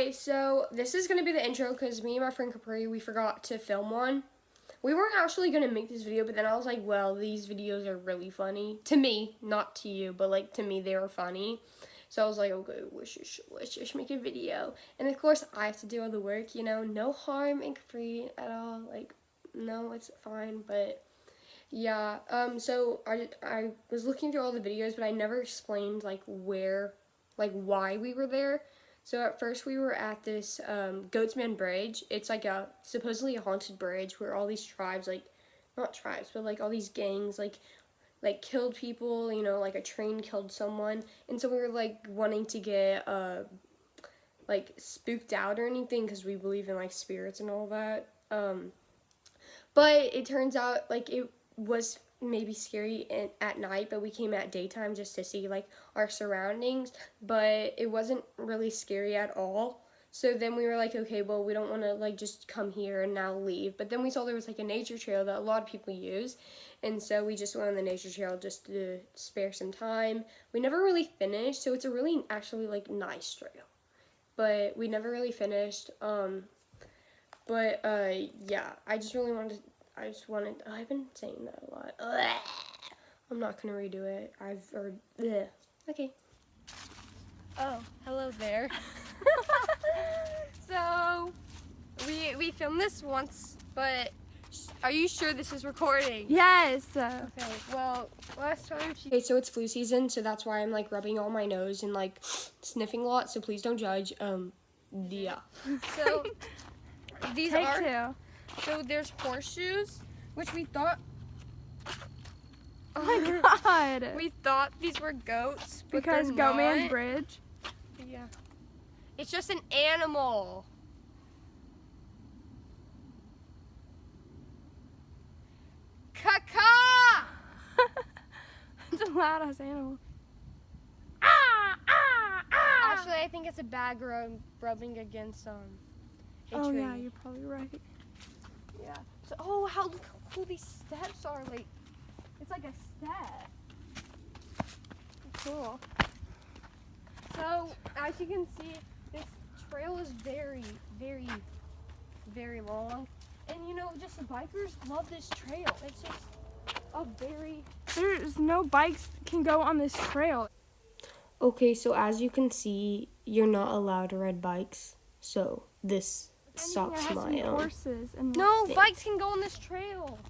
Okay, so this is going to be the intro because me and my friend Capri, we forgot to film one. We weren't actually going to make this video, but then I was like, well, these videos are really funny. To me, not to you, but like to me, they were funny. So I was like, okay, let's just make a video. And of course, I have to do all the work, you know, no harm in Capri at all. Like, no, it's fine, but yeah. So I was looking through all the videos, but I never explained like why we were there. So at first we were at this Goatsman Bridge. It's like a supposedly a haunted bridge where all these tribes, like not tribes, but like all these gangs like killed people, you know, like a train killed someone. And so we were like wanting to get like spooked out or anything because we believe in like spirits and all that. But it turns out like it was maybe scary at night, but we came at daytime just to see like our surroundings, but it wasn't really scary at all. So then we were like, okay, well, we don't want to like just come here and now leave. But then we saw there was like a nature trail that a lot of people use, and so we just went on the nature trail just to spare some time. We never really finished, so it's a really actually like nice trail, but we never really finished. Yeah, I've been saying that a lot. Ugh. I'm not gonna redo it. Okay. Oh, hello there. So, we filmed this once, but are you sure this is recording? Yes. Okay, well, last time Okay, so it's flu season, so that's why I'm like rubbing all my nose and like sniffing a lot, so please don't judge. Yeah. So, these Take are... two. So there's horseshoes, which we thought... Oh my god. We thought these were goats, but Because they're Goatman's not. Bridge. Yeah. It's just an animal. Caca! It's a loud ass animal. Actually, I think it's a bag rubbing against a Oh tree. yeah, you're probably right. Yeah. So, look how cool these steps are. Like, it's like a step. Cool. So, as you can see, this trail is very, very, very long. And you know, just the bikers love this trail. It's just a very... There's no bikes can go on this trail. Okay, so as you can see, you're not allowed to ride bikes. So, this stops my horses and No, bikes can go on this trail.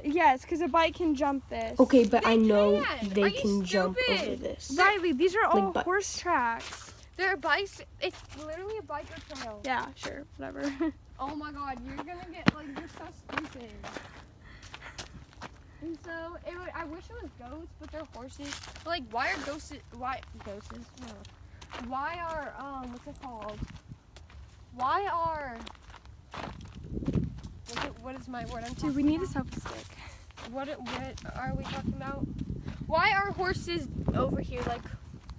Yes, because a bike can jump this. Okay, but I know Are they you can jump over stupid? this. Riley, these are all bikes. horse tracks. There are bikes. It's literally a biker trail. Yeah, sure, whatever. Oh my god, you're gonna get like, you're so stupid. And so, I wish it was goats, but they're horses. But like, why are ghosts? Why ghosts? No. Why are what's it called? Why are? What is my word? I'm talking Dude, we need a about? selfie stick. What are we talking about? Why are horses over here? Like,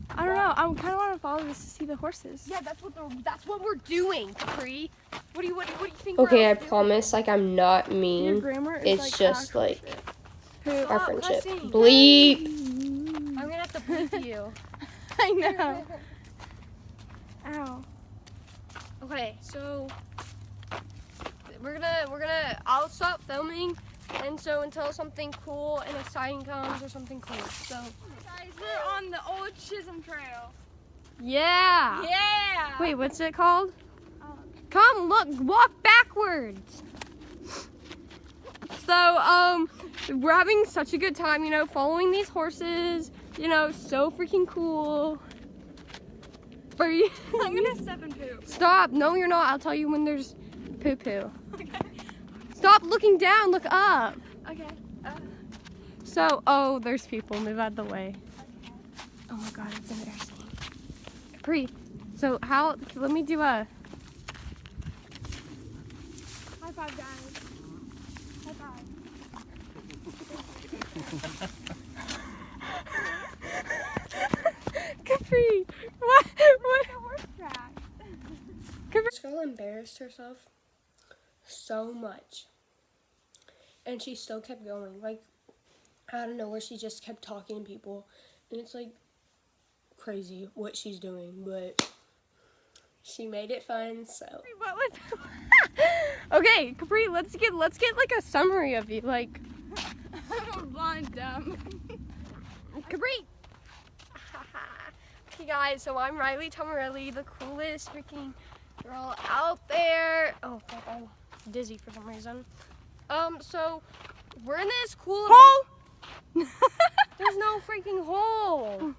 I don't know. I kind of want to follow this to see the horses. yeah, that's what we're doing, Capri. What do you think? Okay, we're I doing? promise, like, I'm not Your mean. grammar is It's like just, actual like, shit. our Stop friendship. cussing. Bleep! I'm gonna have to bleep you. I know. Ow. Okay, so I'll stop filming, and so until something cool and exciting comes or something cool. So Guys, we're on the old Chisholm Trail. yeah. Yeah. Wait, what's it called? Come look, walk backwards. So we're having such a good time, you know, following these horses. You know, so freaking cool. I'm gonna step and poop. Stop! No, you're not. I'll tell you when there's poo poo. Stop looking down. Look up. Okay. So, there's people. Move out of the way. Oh my god, it's embarrassing. Capri. So let me do a... High five, guys. High five. Capri! What? The horse track. This girl embarrassed herself so much. And she still kept going. Like, I don't know where she just kept talking to people. And it's like crazy what she's doing, but She made it fun, so. What was? Okay, Capri, let's get like a summary of you, like. I'm blind dumb. Capri. Okay, guys, so I'm Riley Tomarelli, the coolest freaking girl out there. Oh, God, I'm dizzy for some reason. So we're in this cool Hole. There's no freaking hole.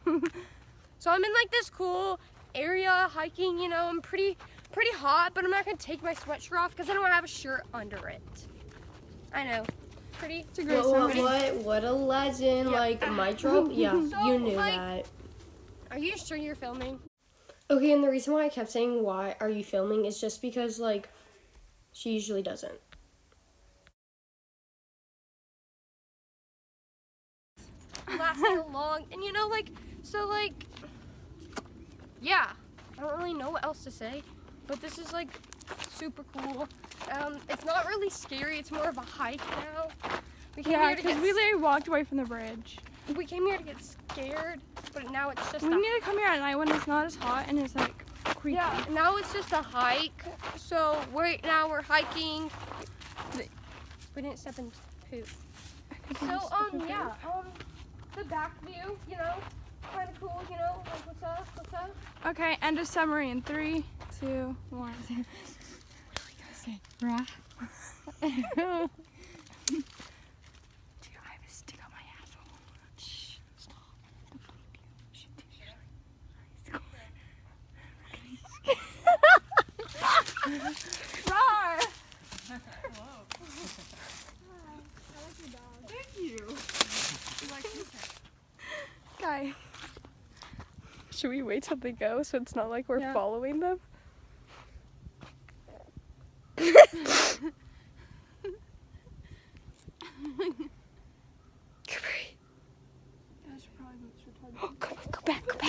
So I'm in like this cool area hiking, you know. I'm pretty hot, but I'm not gonna take my sweatshirt off because I don't have a shirt under it. I know. Pretty. It's a great summary. What a legend. Yeah. Like my drop. Yeah, So, you knew like- that. Are you sure you're filming? Okay, and the reason why I kept saying why are you filming is just because like she usually doesn't. Lasting long, and you know, like, so like, yeah, I don't really know what else to say, but this is like super cool. It's not really scary, it's more of a hike now. We came Yeah, here to because get we literally walked away from the bridge. we came here to get scared, but now it's just We a need to come here at night when it's not as hot and it's like creepy. yeah, now it's just a hike. So right now we're hiking. We didn't step in poop. So yeah, the back view, you know, kind of cool, you know, like what's up? Okay, end of summary in 3, 2, 1. Rah. Dude, I have a stick on my asshole. Shh, stop. Don't bleep you. Shit, Roar! Thank you. Guy. Should we wait till they go so it's not like we're Yeah. following them? Capri. That's probably what's retarded. Oh, come on, go back. Okay,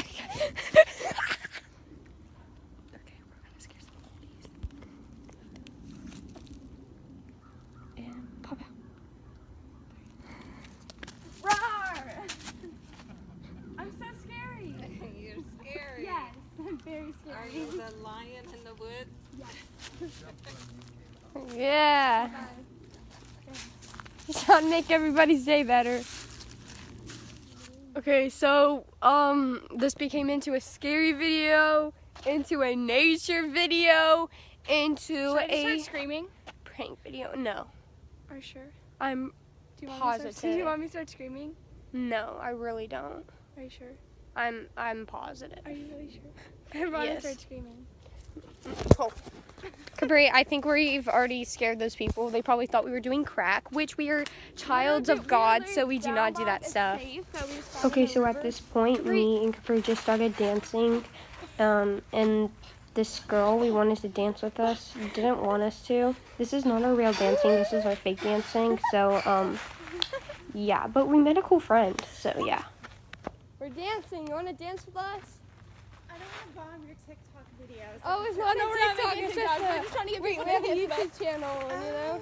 we're gonna scare some kitties. And pop out. Roar! I'm so scary. You're scary. Yes, I'm very Are scary. you the lion in the woods? Yeah. Just trying to make everybody's day better. Okay, so this became into a scary video, into a nature video, into Should I just a start screaming? prank video. No, Are you sure? I'm Do you want me to positive. start, do you want me to start screaming? no, I really don't. Are you sure? I'm positive. Are you really sure? I want to Yes. start screaming. Oh. Capri, I think we've already scared those people. They probably thought we were doing crack, which we are childs of God, so we do not do that stuff. Okay, so at this point, me and Capri just started dancing, and this girl we wanted to dance with us didn't want us to. This is not our real dancing, this is our fake dancing, so, yeah, but we met a cool friend, so yeah. We're dancing, you want to dance with us? I don't want to bomb your TikTok videos. Oh, it's not a we're not TikTok, making it's TikTok, just we're just trying to get we people have a to dance with YouTube channel, and, you know?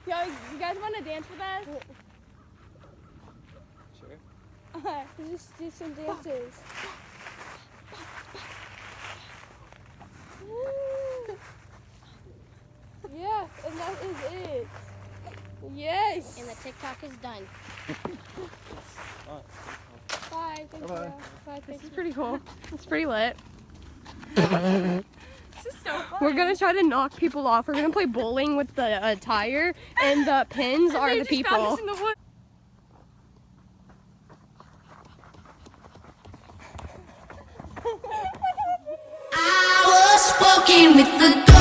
Yo, you guys want to dance with us? Sure. Just do some dances. Yeah, and that is it. Yes. And the TikTok is done. Bye. Thank you. Bye. Thank This is you. pretty cool. It's pretty lit. This is so fun. We're gonna try to knock people off. We're gonna play bowling with the tire, and the pins are They the just found people. us in the woods. I was walking with the